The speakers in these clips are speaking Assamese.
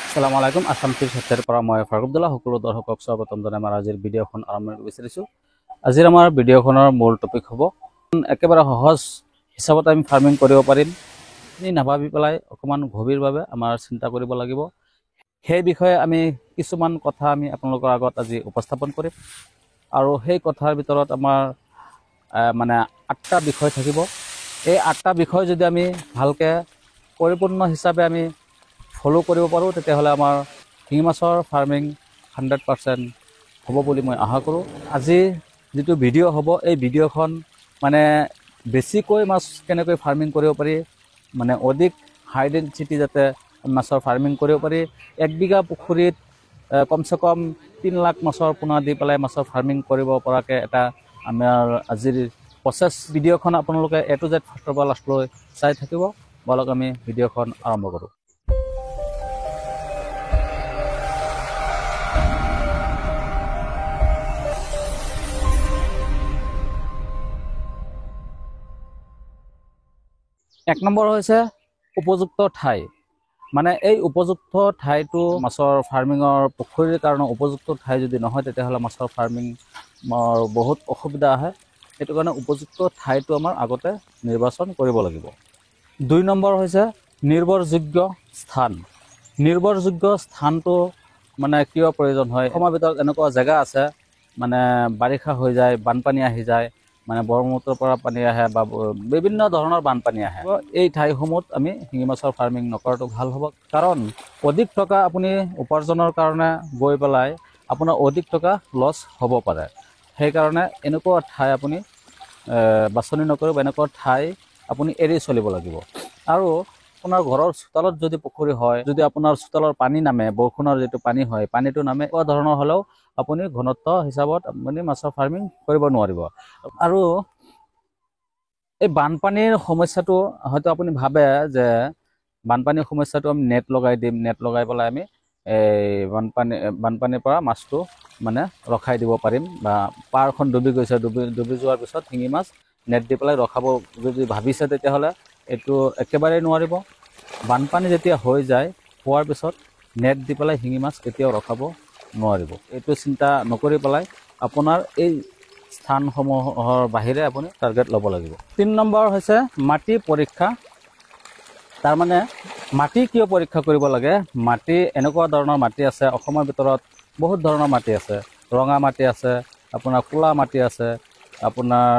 আসসালামু আলাইকুম। আসাম ফিছ হত্যাৰ পৰা মই ফাৰুক আব্দুল্লাহ সকলো দৰ্শকক স্বাগতম জনাই আমাৰ আজিৰ ভিডিঅ'খন আৰম্ভ কৰিব বিচাৰিছোঁ। আজিৰ আমাৰ ভিডিঅ'খনৰ মূল টপিক হ'ব একেবাৰে সহজ হিচাপত আমি ফাৰ্মিং কৰিব পাৰিম। আপুনি নাভাবি পেলাই অকণমান গভীৰভাৱে আমাৰ চিন্তা কৰিব লাগিব। সেই বিষয়ে আমি কিছুমান কথা আমি আপোনালোকৰ আগত আজি উপস্থাপন কৰিম আৰু সেই কথাৰ ভিতৰত আমাৰ মানে 8টা বিষয় থাকিব। এই 8টা বিষয় যদি আমি ভালকৈ পৰিপূৰ্ণ হিচাপে আমি ফ'ল' কৰিব পাৰোঁ তেতিয়াহ'লে আমাৰ শিঙি মাছৰ ফাৰ্মিং 100% হ'ব বুলি মই আশা কৰোঁ। আজি যিটো ভিডিঅ' হ'ব এই ভিডিঅ'খন মানে বেছিকৈ মাছ কেনেকৈ ফাৰ্মিং কৰিব পাৰি, মানে অধিক হাই ডেনচিটি যাতে মাছৰ ফাৰ্মিং কৰিব পাৰি। 1 বিঘা পুখুৰীত কমচে কম 3 লাখ মাছৰ পোনা দি পেলাই মাছৰ ফাৰ্মিং কৰিব পৰাকৈ এটা আমাৰ আজিৰ প্ৰচেছ। ভিডিঅ'খন আপোনালোকে A to Z ফাৰ্ষ্টৰ পৰা লাষ্টলৈ চাই থাকিব। বলক আমি ভিডিঅ'খন আৰম্ভ কৰোঁ। এক নম্বৰ হৈছে উপযুক্ত ঠাই। মানে এই উপযুক্ত ঠাইটো মাছৰ ফাৰ্মিঙৰ পুখুৰীৰ কাৰণে উপযুক্ত ঠাই যদি নহয় তেতিয়াহ'লে মাছৰ ফাৰ্মিঙৰ বহুত অসুবিধা আহে। সেইটো কাৰণে উপযুক্ত ঠাইটো আমাৰ আগতে নিৰ্বাচন কৰিব লাগিব। 2 নম্বৰ হৈছে নিৰ্ভৰযোগ্য স্থান। নিৰ্ভৰযোগ্য স্থানটো মানে কিয় প্ৰয়োজন হয়? অসমৰ ভিতৰত এনেকুৱা জেগা আছে মানে বাৰিষা হৈ যায়, বানপানী আহি যায়, মানে ব্ৰহ্মপুত্ৰৰ পৰা পানী আহে বা বিভিন্ন ধৰণৰ বানপানী আহে। এই ঠাইসমূহত আমি শিঙি মাছৰ ফাৰ্মিং নকৰাটো ভাল হ'ব, কাৰণ অধিক টকা আপুনি উপাৰ্জনৰ কাৰণে গৈ পেলাই আপোনাৰ অধিক টকা লছ হ'ব পাৰে। সেইকাৰণে এনেকুৱা ঠাই আপুনি বাছনি নকৰিব, এনেকুৱা ঠাই আপুনি এৰি চলিব লাগিব। আৰু আপোনাৰ ঘৰৰ চোতালত যদি পুখুৰী হয়, যদি আপোনাৰ চোতালৰ পানী নামে, বৰষুণৰ যিটো পানী হয়, পানীটো নামে, এনেকুৱা ধৰণৰ হ'লেও আপুনি ঘনত্ব হিচাপত আপুনি মাছৰ ফাৰ্মিং কৰিব নোৱাৰিব। আৰু এই বানপানীৰ সমস্যাটো হয়তো আপুনি ভাবে যে বানপানীৰ সমস্যাটো আমি নেট লগাই দিম, নেট লগাই পেলাই আমি এই বানপানীৰ পৰা মাছটো মানে ৰখাই দিব পাৰিম, বা পাৰখন ডুবি গৈছে, ডুবি যোৱাৰ পিছত শিঙি মাছ নেট দি পেলাই ৰখাব যদি ভাবিছে তেতিয়াহ'লে এইটো একেবাৰেই নোৱাৰিব। বানপানী যেতিয়া হৈ যায়, হোৱাৰ পিছত নেট দি পেলাই শিঙি মাছ কেতিয়াও ৰখাব নোৱাৰিব। এইটো চিন্তা নকৰি পেলাই আপোনাৰ এই স্থানসমূহৰ বাহিৰে আপুনি টাৰ্গেট ল'ব লাগিব। 3 নম্বৰ হৈছে মাটি পৰীক্ষা। তাৰমানে মাটি কিয় পৰীক্ষা কৰিব লাগে? মাটি এনেকুৱা ধৰণৰ মাটি আছে, অসমৰ ভিতৰত বহুত ধৰণৰ মাটি আছে। ৰঙা মাটি আছে, আপোনাৰ ক'লা মাটি আছে, আপোনাৰ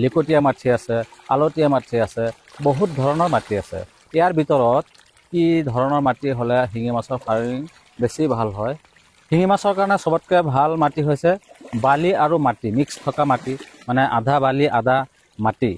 লিকটীয়া মাটি আছে, আলতীয়া মাটি আছে, বহুত ধৰণৰ মাটি আছে। ইয়াৰ ভিতৰত কি ধৰণৰ মাটি হ'লে শিঙি মাছৰ ফাৰ্মিং বেছি ভাল হয়? শিঙি মাছৰ কাৰণে চবতকৈ ভাল মাটি হৈছে বালি আৰু মাটি মিক্স থকা মাটি, মানে আধা বালি আধা মাটি।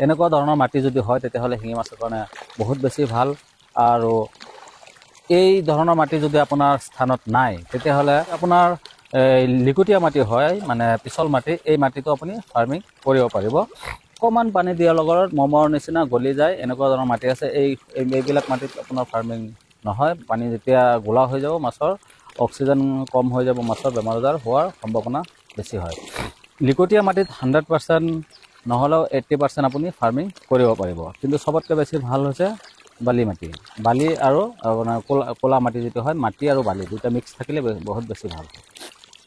এনেকুৱা ধৰণৰ মাটি যদি হয় তেতিয়াহ'লে শিঙি মাছৰ কাৰণে বহুত বেছি ভাল। আৰু এই ধৰণৰ মাটি যদি আপোনাৰ স্থানত নাই তেতিয়াহ'লে আপোনাৰ লিকটীয়া মাটি হয়, মানে পিছল মাটি, এই মাটিটো আপুনি ফাৰ্মিং কৰিব পাৰিব। অকণমান পানী দিয়াৰ লগত মমৰ নিচিনা গলি যায়, এনেকুৱা ধৰণৰ মাটি আছে। এইবিলাক মাটিত আপোনাৰ ফাৰ্মিং নহয়। পানী যেতিয়া গোলা হৈ যাব, মাছৰ অক্সিজেন কম হৈ যাব, মাছৰ বেমাৰ আজাৰ হোৱাৰ সম্ভাৱনা বেছি হয়। লিকটীয়া মাটিত 100% নহ'লেও 80% আপুনি ফাৰ্মিং কৰিব পাৰিব। কিন্তু চবতকৈ বেছি ভাল হৈছে বালি মাটি। বালি আৰু আপোনাৰ ক'লা মাটি যিটো হয়, মাটি আৰু বালি দুটা মিক্স থাকিলে বহুত বেছি ভাল।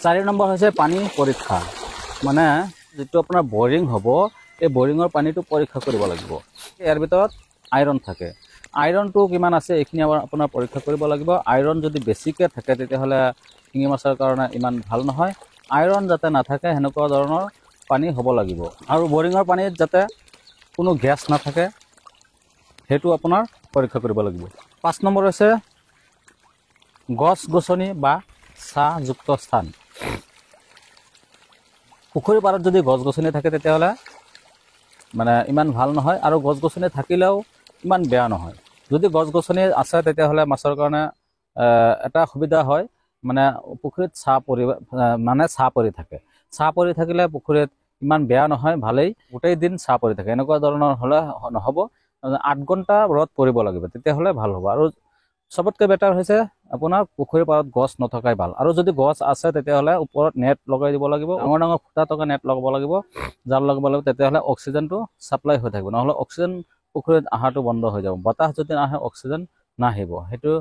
4 নম্বৰ হৈছে পানী পৰীক্ষা। মানে যিটো আপোনাৰ বৰিং হ'ব, এই বৰিঙৰ পানীটো পৰীক্ষা কৰিব লাগিব। ইয়াৰ ভিতৰত আইৰণ থাকে, আইৰণটো কিমান আছে এইখিনি আপোনাৰ পৰীক্ষা কৰিব লাগিব। আইৰণ যদি বেছিকৈ থাকে তেতিয়াহ'লে শিঙি মাছৰ কাৰণে ইমান ভাল নহয়। আইৰণ যাতে নাথাকে সেনেকুৱা ধৰণৰ পানী হ'ব লাগিব। আৰু বৰিঙৰ পানীত যাতে কোনো গেছ নাথাকে সেইটো আপোনাৰ পৰীক্ষা কৰিব লাগিব। 5 নম্বৰ হৈছে গছ গছনি বা ছাঁযুক্ত স্থান। পুখুৰীৰ পাৰত যদি গছ গছনি থাকে তেতিয়াহ'লে মানে ইমান ভাল নহয়, আৰু গছ গছনি থাকিলেও ইমান বেয়া নহয়। যদি গছ গছনি আছে তেতিয়াহ'লে মাছৰ কাৰণে এটা সুবিধা হয়, মানে পুখুৰীত ছাঁ পৰি থাকে। ছাঁ পৰি থাকিলে পুখুৰীত ইমান বেয়া নহয়, ভালেই, গোটেই দিন ছাঁ পৰি থাকে। এনেকুৱা ধৰণৰ হ'লে নহ'ব, 8 ঘণ্টা ৰ'দ পৰিব লাগিব, তেতিয়াহ'লে ভাল হ'ব। আৰু চবতকৈ বেটাৰ হৈছে আপোনাৰ পুখুৰীৰ পাৰত গছ নথকাই ভাল। আৰু যদি গছ আছে তেতিয়াহ'লে ওপৰত নেট লগাই দিব লাগিব, ডাঙৰ ডাঙৰ ফুটা থকা নেট লগাব লাগিব, জাল লগাব লাগিব, তেতিয়াহ'লে অক্সিজেনটো ছাপ্লাই হৈ থাকিব। নহ'লে অক্সিজেন পুখুৰীত অহাটো বন্ধ হৈ যাব। বতাহ যদি নাহে অক্সিজেন নাহিব, সেইটো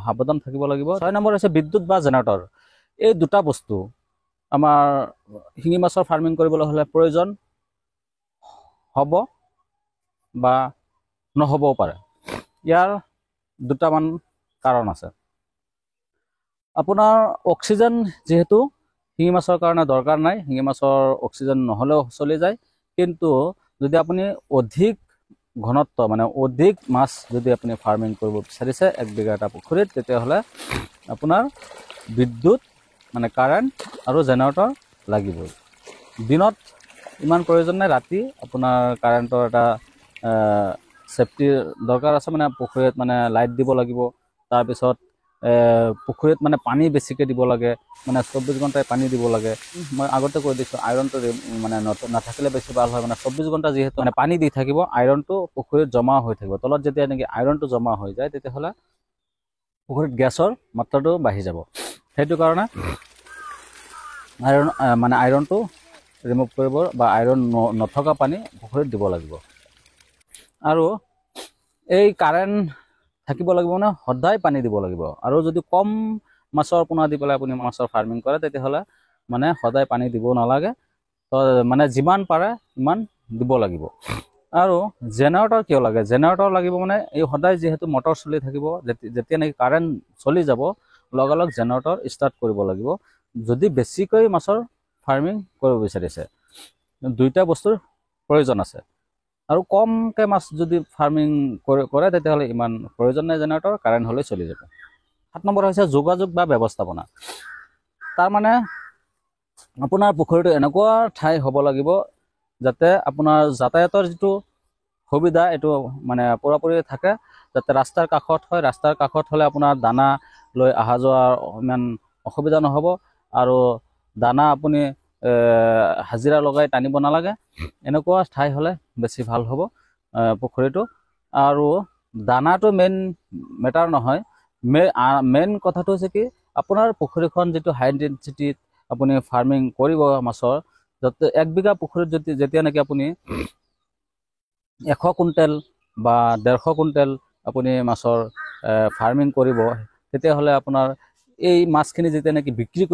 সাৱধান থাকিব লাগিব। 6 নম্বৰ হৈছে বিদ্যুৎ বা জেনেৰেটৰ। এই দুটা বস্তু আমাৰ শিঙি মাছৰ ফাৰ্মিং কৰিবলৈ হ'লে প্ৰয়োজন হ'ব বা নহ'বও পাৰে। ইয়াৰ দুটামান কাৰণ আছে। আপোনাৰ অক্সিজেন যিহেতু শিঙি মাছৰ কাৰণে দৰকাৰ নাই, শিঙি মাছৰ অক্সিজেন নহ'লেও চলি যায়। কিন্তু যদি আপুনি অধিক ঘনত্ব মানে অধিক মাছ যদি আপুনি ফাৰ্মিং কৰিব বিচাৰিছে 1 বিঘা এটা পুখুৰীত, তেতিয়াহ'লে আপোনাৰ বিদ্যুৎ মানে কাৰেণ্ট আৰু জেনেৰেটৰ লাগিবই। দিনত ইমান প্ৰয়োজন নাই, ৰাতি আপোনাৰ কাৰেণ্টৰ এটা সেফটিৰ দৰকাৰ আছে। মানে পুখুৰীত মানে লাইট দিব লাগিব। তাৰপিছত পুখুৰীত মানে পানী বেছিকৈ দিব লাগে, মানে 24 ঘণ্টাই পানী দিব লাগে। মই আগতে কৈ দিছোঁ আইৰণটো মানে নাথাকিলে বেছি ভাল হয়। মানে 24 ঘণ্টা যিহেতু মানে পানী দি থাকিব, আইৰণটো পুখুৰীত জমা হৈ থাকিব। তলত যেতিয়া নেকি আইৰণটো জমা হৈ যায়, তেতিয়াহ'লে পুখুৰীত গেছৰ মাত্ৰাটো বাঢ়ি যাব। সেইটো কাৰণে আইৰণটো ৰিমুভ কৰিব বা আইৰণ নথকা পানী পুখুৰীত দিব লাগিব। আৰু এই কাৰেণ্ট থাকিব লাগিব মানে সদায় পানী দিব লাগিব। আৰু যদি কম মাছৰ পোনা দি পেলাই আপুনি মাছৰ ফাৰ্মিং কৰে, তেতিয়াহ'লে মানে সদায় পানী দিব নালাগে। তো মানে যিমান পাৰে সিমান দিব লাগিব। আৰু জেনেৰেটৰ কিয় লাগে? জেনেৰেটৰ লাগিব মানে এই সদায় যিহেতু মটৰ চলি থাকিব, যেতিয়া নেকি কাৰেণ্ট চলি যাব, লগালগ জেনেৰেটৰ ষ্টাৰ্ট কৰিব লাগিব যদি বেছিকৈ মাছৰ ফাৰ্মিং কৰিব বিচাৰিছে। দুইটা বস্তুৰ প্ৰয়োজন আছে। আৰু কমকৈ মাছ যদি ফাৰ্মিং কৰে, তেতিয়াহ'লে ইমান প্ৰয়োজন নাই জেনেৰেটৰ, কাৰেণ্ট হ'লে চলি যাব। 7 নম্বৰ হৈছে যোগাযোগ বা ব্যৱস্থাপনা। তাৰমানে আপোনাৰ পুখুৰীটো এনেকুৱা ঠাই হ'ব লাগিব যাতে আপোনাৰ যাতায়াতৰ যিটো সুবিধা এইটো মানে পূৰাপূৰি থাকে, যাতে ৰাস্তাৰ কাষত হয়। ৰাস্তাৰ কাষত হ'লে আপোনাৰ দানা লৈ অহা যোৱাৰ ইমান অসুবিধা নহ'ব। আৰু দানা আপুনি হাজিৰা লগাই টানিব নালাগে। এনেকুৱা ঠাই হ'লে বেছি ভাল হ'ব পুখুৰীটো। আৰু দানাটো মেইন মেটাৰ নহয়, মেইন কথাটো হৈছে কি আপোনাৰ পুখুৰীখন যিটো হাই ইণ্টেনচিটিত আপুনি ফাৰ্মিং কৰিব মাছৰ, যাতে 1 বিঘা পুখুৰীত যেতিয়া নেকি আপুনি 100 কুইণ্টেল বা 150 কুইণ্টেল আপুনি মাছৰ ফাৰ্মিং কৰিব, তেতিয়াহ'লে আপোনাৰ এই মাছখিনি যেতিয়া নেকি বিক্ৰী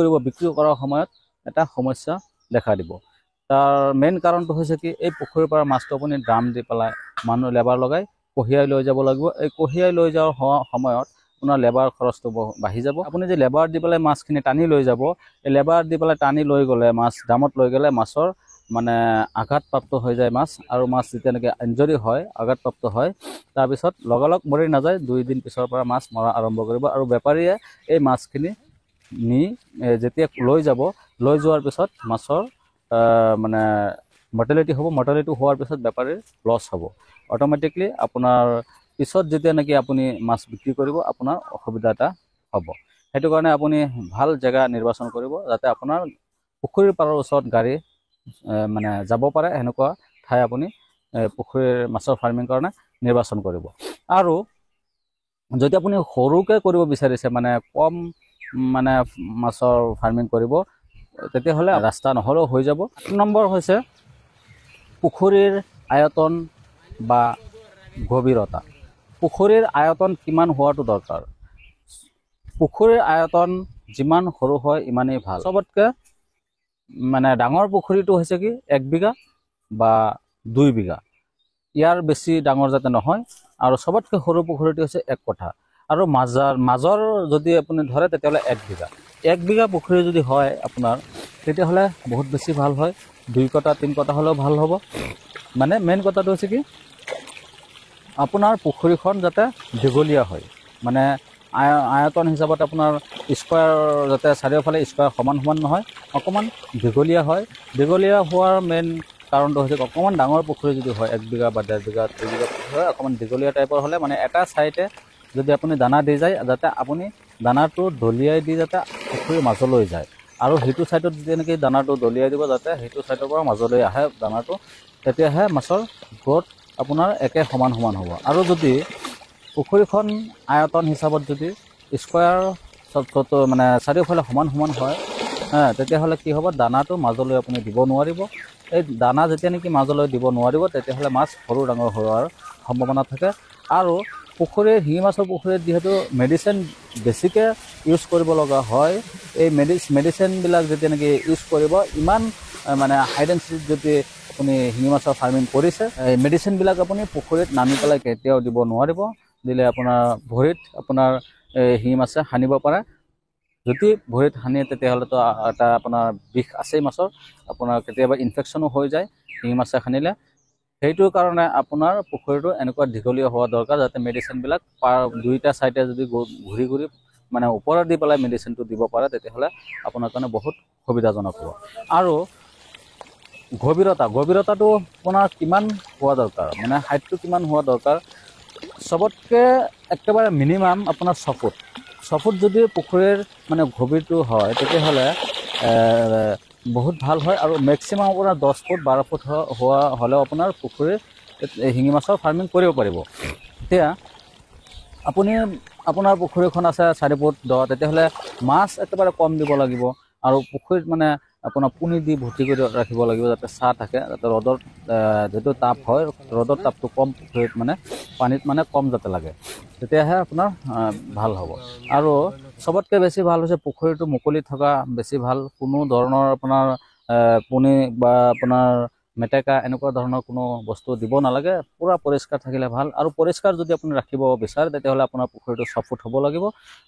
কৰাৰ সময়ত এটা সমস্যা দেখা দিব। তাৰ মেইন কাৰণটো হৈছে কি এই পুখুৰীৰ পৰা মাছটো আপুনি ড্ৰাম দি পেলাই মানুহ লেবাৰ লগাই কঢ়িয়াই লৈ যাব লাগিব। এই কঢ়িয়াই লৈ যোৱাৰ সময়ত আপোনাৰ লেবাৰ খৰচটো বাঢ়ি যাব। আপুনি যে লেবাৰ দি পেলাই মাছখিনি টানি লৈ যাব, এই লেবাৰ দি পেলাই টানি লৈ গ'লে মাছ ড্ৰামত লৈ গ'লে মাছৰ মানে আঘাতপ্ৰাপ্ত হৈ যায় মাছ। আৰু মাছ যেতিয়া নেকি ইনজৰি হয়, আঘাতপ্ৰাপ্ত হয়, তাৰপিছত লগালগ মৰি নাযায়, 2 দিন পিছৰ পৰা মাছ মৰা আৰম্ভ কৰিব। আৰু বেপাৰীয়ে এই মাছখিনি নি যেতিয়া লৈ যোৱাৰ পিছত মাছৰ মানে মৰ্টেলিটি হ'ব। মৰ্টেলিটি হোৱাৰ পিছত বেপাৰীৰ লছ হ'ব। অট'মেটিকলি আপোনাৰ পিছত যেতিয়া নেকি আপুনি মাছ বিক্ৰী কৰিব, আপোনাৰ অসুবিধা এটা হ'ব। সেইটো কাৰণে আপুনি ভাল জেগা নিৰ্বাচন কৰিব, যাতে আপোনাৰ পুখুৰীৰ পাৰৰ ওচৰত গাড়ী মানে যাব পাৰে, সেনেকুৱা ঠাই আপুনি পুখুৰীৰ মাছৰ ফাৰ্মিং কাৰণে নিৰ্বাচন কৰিব। আৰু যদি আপুনি সৰুকৈ কৰিব বিচাৰিছে, মানে কম মানে মাছৰ ফাৰ্মিং কৰিব, তেতিয়াহ'লে ৰাস্তা নহ'লেও হৈ যাব। 8 নম্বৰ হৈছে পুখুৰীৰ আয়তন বা গভীৰতা। পুখুৰীৰ আয়তন কিমান হোৱাটো দৰকাৰ? পুখুৰীৰ আয়তন যিমান সৰু হয় ইমানেই ভাল। চবতকৈ মানে ডাঙৰ পুখুৰীটো হৈছে কি 1 বিঘা বা 2 বিঘা, ইয়াৰ বেছি ডাঙৰ যাতে নহয়। আৰু চবতকৈ সৰু পুখুৰীটো হৈছে 1 কঠা। আৰু মাজৰ যদি আপুনি ধৰে, তেতিয়াহ'লে 1 বিঘা। 1 বিঘা পুখুৰী যদি হয় আপোনাৰ, তেতিয়াহ'লে বহুত বেছি ভাল হয়। 2 কঠা 3 কঠা হ'লেও ভাল হ'ব। মানে মেইন কথাটো হৈছে কি আপোনাৰ পুখুৰীখন যাতে দীঘলীয়া হয়, মানে আয়তন হিচাপত আপোনাৰ স্কোৱাৰ যাতে চাৰিওফালে স্কোৱাৰ সমান নহয়, অকণমান দীঘলীয়া হয়। দীঘলীয়া হোৱাৰ মেইন কাৰণটো হৈছে অকণমান ডাঙৰ পুখুৰী যদি হয়, 1 বিঘা বা 1.5 বিঘা 2 বিঘা পুখুৰী হয়, অকণমান দীঘলীয়া টাইপৰ হ'লে মানে এটা চাইডে যদি আপুনি দানা দি যায়, যাতে আপুনি দানাটো দলিয়াই দি যাতে পুখুৰীৰ মাজলৈ যায়। আৰু সেইটো ছাইডত যদি এনেকৈ দানাটো দলিয়াই দিব, যাতে সেইটো ছাইডৰ পৰা মাজলৈ আহে দানাটো, তেতিয়াহে মাছৰ গ্ৰ'থ আপোনাৰ একে সমান হ'ব। আৰু যদি পুখুৰীখন আয়তন হিচাপত যদি স্কোৱাৰ মানে চাৰিওফালে সমান হয়, তেতিয়াহ'লে কি হ'ব, দানাটো মাজলৈ আপুনি দিব নোৱাৰিব। এই দানা যেতিয়া নেকি মাজলৈ দিব নোৱাৰিব, তেতিয়াহ'লে মাছ সৰু ডাঙৰ হোৱাৰ সম্ভাৱনা থাকে। আৰু পুখুৰীৰ শিঙি মাছৰ পুখুৰীত যিহেতু মেডিচিন বেছিকৈ ইউজ কৰিব লগা হয়, এই মেডিচিনবিলাক যেতিয়া নেকি ইউজ কৰিব, ইমান মানে হাই ডেন্সিটিত যদি আপুনি শিঙি মাছৰ ফাৰ্মিং কৰিছে, এই মেডিচিনবিলাক আপুনি পুখুৰীত নামি পেলাই কেতিয়াও দিব নোৱাৰিব। দিলে আপোনাৰ ভৰিত আপোনাৰ শিঙি মাছে সানিব পাৰে। যদি ভৰিত সানে তেতিয়াহ'লেতো এটা আপোনাৰ বিষ আছেই মাছৰ, আপোনাৰ কেতিয়াবা ইনফেকশ্যনো হৈ যায় শিঙি মাছে সানিলে। সেইটোৰ কাৰণে আপোনাৰ পুখুৰীটো এনেকুৱা দীঘলীয়া হোৱা দৰকাৰ, যাতে মেডিচিনবিলাক দুইটা চাইডে যদি ঘূৰি ঘূৰি মানে ওপৰত দি পেলাই মেডিচিনটো দিব পাৰে, তেতিয়াহ'লে আপোনাৰ কাৰণে বহুত সুবিধাজনক হ'ব। আৰু গভীৰতাটো আপোনাৰ কিমান হোৱা দৰকাৰ, মানে হাইটটো কিমান হোৱা দৰকাৰ, চবতকৈ একেবাৰে মিনিমাম আপোনাৰ 6 ফুট যদি পুখুৰীৰ মানে গভীৰটো হয়, তেতিয়াহ'লে বহুত ভাল হয়। আৰু মেক্সিমাম আপোনাৰ 10 ফুট 12 ফুট হোৱা হ'লেও আপোনাৰ পুখুৰীৰ শিঙি মাছৰ ফাৰ্মিং কৰিব পাৰিব। এতিয়া আপুনি আপোনাৰ পুখুৰীখন আছে 4 ফুট দ, তেতিয়াহ'লে মাছ একেবাৰে কম দিব লাগিব। আৰু পুখুৰীত মানে আপোনাৰ পুনি দি ভৰ্তি কৰি ৰাখিব লাগিব, যাতে ছাঁ থাকে, যাতে ৰ'দৰ যিটো তাপ হয়, ৰ'দৰ তাপটো কম পুখুৰীত মানে পানীত মানে কম যাতে লাগে, তেতিয়াহে আপোনাৰ ভাল হ'ব। আৰু চবতকৈ বেছি ভাল হৈছে পুখুৰীটো মুকলি থকা বেছি ভাল। কোনো ধৰণৰ আপোনাৰ পুনি বা আপোনাৰ মেটেকা এনেকুৱা ধৰণৰ কোনো বস্তু দিব নালাগে, পূৰা পৰিষ্কাৰ থাকিলে ভাল। আৰু পৰিষ্কাৰ যদি আপুনি ৰাখিব বিচাৰে, তেতিয়াহ'লে আপোনাৰ পুখুৰীটো 6 ফুট হ'ব লাগিব।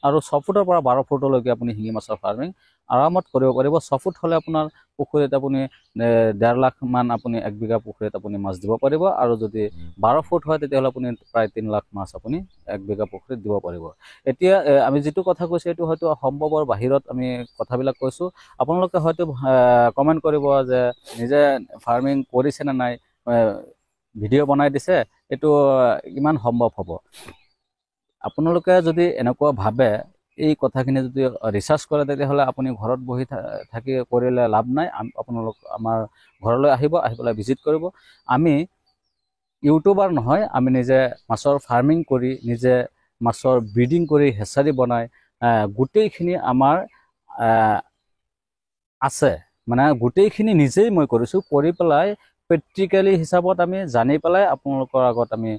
আৰু 6 ফুটৰ পৰা 12 ফুটলৈকে আপুনি শিঙি মাছৰ ফাৰ্মিং আৰামত কৰিব পাৰিব। 6 ফুট হ'লে আপোনাৰ পুখুৰীত আপুনি 1.5 লাখ মান আপুনি 1 বিঘা পুখুৰীত আপুনি মাছ দিব পাৰিব। আৰু যদি 12 ফুট হয়, তেতিয়াহ'লে আপুনি প্ৰায় 3 লাখ মাছ আপুনি 1 বিঘা পুখুৰীত দিব পাৰিব। এতিয়া আমি যিটো কথা কৈছোঁ, এইটো হয়তো সম্ভৱৰ বাহিৰত আমি কথাবিলাক কৈছোঁ। আপোনালোকে হয়তো কমেণ্ট কৰিব যে নিজে ফাৰ্মিং কৰিছে নে নাই, ভিডিঅ' বনাই দিছে, এইটো ইমান সম্ভৱ হ'ব। আপোনালোকে যদি এনেকুৱা ভাবে, এই কথাখিনি যদি ৰিচাৰ্চ কৰে, তেতিয়াহ'লে আপুনি ঘৰত বহি থাকি কৰিলে লাভ নাই। আপোনালোক আমাৰ ঘৰলৈ আহি পেলাই ভিজিট কৰিব। আমি ইউটিউবাৰ নহয়, আমি নিজে মাছৰ ফাৰ্মিং কৰি, নিজে মাছৰ ব্ৰিডিং কৰি, হেচাৰি বনাই গোটেইখিনি আমাৰ আছে, মানে গোটেইখিনি নিজেই মই কৰিছোঁ। কৰি পেলাই প্ৰেক্টিকেলি হিচাপত আমি জানি পেলাই আপোনালোকৰ আগত আমি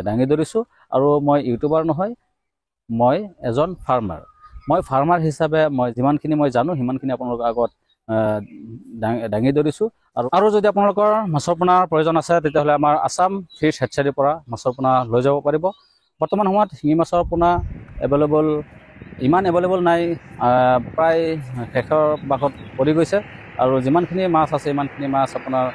দাঙি ধৰিছোঁ। আৰু মই ইউটিউবাৰ নহয়, মই এজন ফাৰ্মাৰ। মই ফাৰ্মাৰ হিচাপে মই যিমানখিনি মই জানো, সিমানখিনি আপোনালোকৰ আগত দাঙি ধৰিছোঁ। আৰু যদি আপোনালোকৰ মাছৰ পোনাৰ প্ৰয়োজন আছে, তেতিয়াহ'লে আমাৰ আছাম ফিছ হেচাৰিৰ পৰা মাছৰ পোনা লৈ যাব পাৰিব। বৰ্তমান সময়ত শিঙি মাছৰ পোনা ইমান এভেইলেবল নাই, প্ৰায় শেষৰ ভাগত পৰি গৈছে। আৰু যিমানখিনি মাছ আছে, ইমানখিনি মাছ আপোনাৰ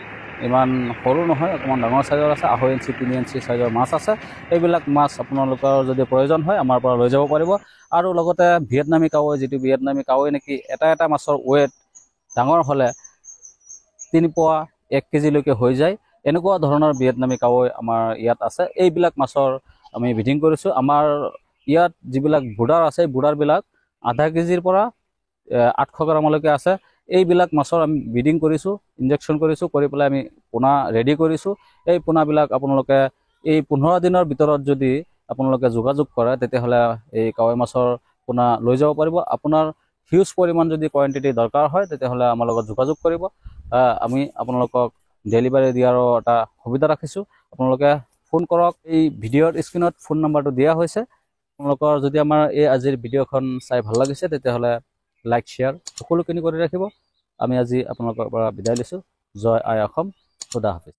ইমান সৰু নহয়, অকণমান ডাঙৰ চাইজৰ আছে। 2.5 ইঞ্চি 3 ইঞ্চি চাইজৰ মাছ আছে। এইবিলাক মাছ আপোনালোকৰ যদি প্ৰয়োজন হয়, আমাৰ পৰা লৈ যাব পাৰিব। আৰু লগতে ভিয়েটনামী কাৱৈ, যিটো ভিয়েটনামী কাৱৈ নেকি এটা মাছৰ ৱেট ডাঙৰ হ'লে 3 পোৱা 1 কেজিলৈকে হৈ যায়, এনেকুৱা ধৰণৰ ভিয়েটনামী কাৱৈ আমাৰ ইয়াত আছে। এইবিলাক মাছৰ আমি ব্ৰিডিং কৰিছোঁ। আমাৰ ইয়াত যিবিলাক বুডাৰ আছে, বুডাৰবিলাক 0.5 কেজিৰ পৰা 800 গ্ৰামলৈকে আছে। এইবিলাক মাছৰ আমি ব্ৰিডিং কৰিছোঁ, ইনজেকশ্যন কৰিছোঁ, কৰি পেলাই আমি পোনা ৰেডি কৰিছোঁ। এই পোনাবিলাক আপোনালোকে এই 15 দিনৰ ভিতৰত যদি আপোনালোকে যোগাযোগ কৰে, তেতিয়াহ'লে এই কাৱৈ মাছৰ পোনা লৈ যাব পাৰিব। আপোনাৰ হিউজ পৰিমাণ যদি কোৱান্টিটি দৰকাৰ হয়, তেতিয়াহ'লে আমাৰ লগত যোগাযোগ কৰিব। আমি আপোনালোকক ডেলিভাৰী দিয়াৰো এটা সুবিধা ৰাখিছোঁ। আপোনালোকে ফোন কৰক। এই ভিডিঅ'ৰ স্ক্ৰীণত ফোন নম্বৰটো দিয়া হৈছে। আপোনালোকৰ যদি আমাৰ এই আজিৰ ভিডিঅ'খন চাই ভাল লাগিছে, তেতিয়াহ'লে লাইক শ্বেয়াৰ সকলোখিনি কৰি ৰাখিব। আমি আজি আপোনালোকৰ পৰা বিদায় লৈছোঁ। জয় আই অসম, খুদা হাফিজ।